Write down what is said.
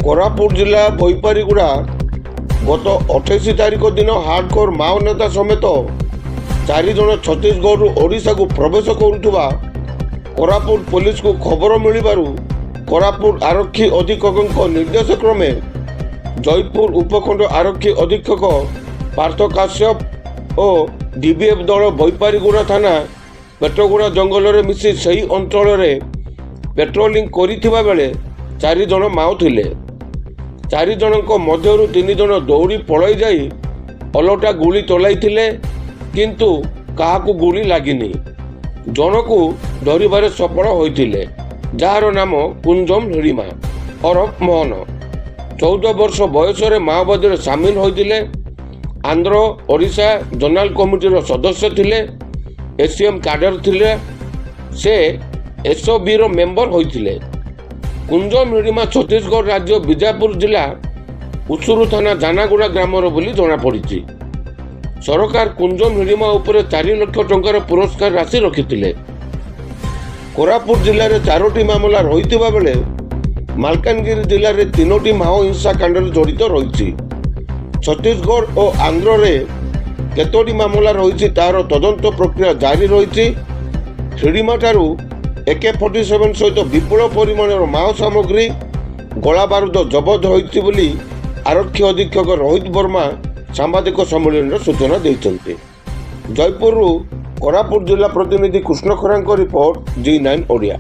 କୋରାପୁଟ ଜିଲ୍ଲା ବୋଇପାରିଗୁଡ଼ା ଗତ 28 ତାରିଖ ଦିନ ହାର୍ଡକୋର ମାଓ ନେତା ସମେତ 4 ଜଣ ଛତିଶଗଡ଼ରୁ ଓଡ଼ିଶାକୁ ପ୍ରବେଶ କରୁଥିବା କୋରାପୁଟ ପୋଲିସକୁ ଖବର ମିଳିବାରୁ କୋରାପୁଟ ଆରକ୍ଷୀ ଅଧୀକ୍ଷକଙ୍କ ନିର୍ଦ୍ଦେଶ କ୍ରମେ ଜୟପୁର ଉପଖଣ୍ଡ ଆରକ୍ଷୀ ଅଧୀକ୍ଷକ ପାର୍ଥ କାଶ୍ୟପ ଓ ଡିଭିଏଫ୍ ଦଳ ବୋଇପାରିଗୁଡ଼ା ଥାନା ପେଟଗୁଡ଼ା ଜଙ୍ଗଲରେ ମିଶି ସେହି ଅଞ୍ଚଳରେ ପେଟ୍ରୋଲିଂ କରିଥିବା ବେଳେ 4 ଜଣ ମାଓ ଥିଲେ। 4 ଜଣଙ୍କ ମଧ୍ୟରୁ 3 ଜଣ ଦୌଡ଼ି ପଳାଇ ଯାଇ ଓଲଟା ଗୁଳି ଚଳାଇଥିଲେ, କିନ୍ତୁ କାହାକୁ ଗୁଳି ଲାଗିନି। ଜଣକୁ ଧରିବାରେ ସଫଳ ହୋଇଥିଲେ, ଯାହାର ନାମ କୁଞ୍ଜମ ହିଡ଼ିମା ଓରଫ ମୋହନ। 14 ବର୍ଷ ବୟସରେ ମାଓବାଦୀରେ ସାମିଲ ହୋଇଥିଲେ। ଆନ୍ଧ୍ର ଓଡ଼ିଶା ଜୋନାଲ କମିଟିର ସଦସ୍ୟ ଥିଲେ, ଏସିଏମ୍ କ୍ୟାଡର ଥିଲେ। ସେ ଏସ୍ଓବିର ମେମ୍ବର ହୋଇଥିଲେ। କୁଞ୍ଜମ ହିଡ଼ିମା ଛତିଶଗଡ଼ ରାଜ୍ୟ ବିଜାପୁର ଜିଲ୍ଲା ଉସୁରୁ ଥାନା ଜାନାଗୁଡ଼ା ଗ୍ରାମର ବୋଲି ଜଣାପଡ଼ିଛି। ସରକାର କୁଞ୍ଜମ ହିଡ଼ିମା ଉପରେ 4 ଲକ୍ଷ ଟଙ୍କାର ପୁରସ୍କାର ରାଶି ରଖିଥିଲେ। କୋରାପୁଟ ଜିଲ୍ଲାରେ 4ଟି ମାମଲା ରହିଥିବା ବେଳେ ମାଲକାନଗିରି ଜିଲ୍ଲାରେ 3ଟି ମାଓ ହିଂସାକାଣ୍ଡରେ ଜଡ଼ିତ ରହିଛି। ଛତିଶଗଡ଼ ଓ ଆନ୍ଧ୍ରରେ କେତୋଟି ମାମଲା ରହିଛି ତାହାର ତଦନ୍ତ ପ୍ରକ୍ରିୟା ଜାରି ରହିଛି। ହିଡ଼ିମାଠାରୁ AK-47 ସହିତ ବିପୁଳ ପରିମାଣର ମାଓ ସାମଗ୍ରୀ, ଗୋଳା ବାରୁଦ ଜବତ ହୋଇଛି ବୋଲି ଆରକ୍ଷୀ ଅଧୀକ୍ଷକ ରୋହିତ ବର୍ମା ସାମ୍ବାଦିକ ସମ୍ମିଳନୀରେ ସୂଚନା ଦେଇଛନ୍ତି। ଜୟପୁରରୁ କୋରାପୁଟ ଜିଲ୍ଲା ପ୍ରତିନିଧି କୃଷ୍ଣ ଖରାଙ୍କ ରିପୋର୍ଟ, G9 ଓଡ଼ିଆ।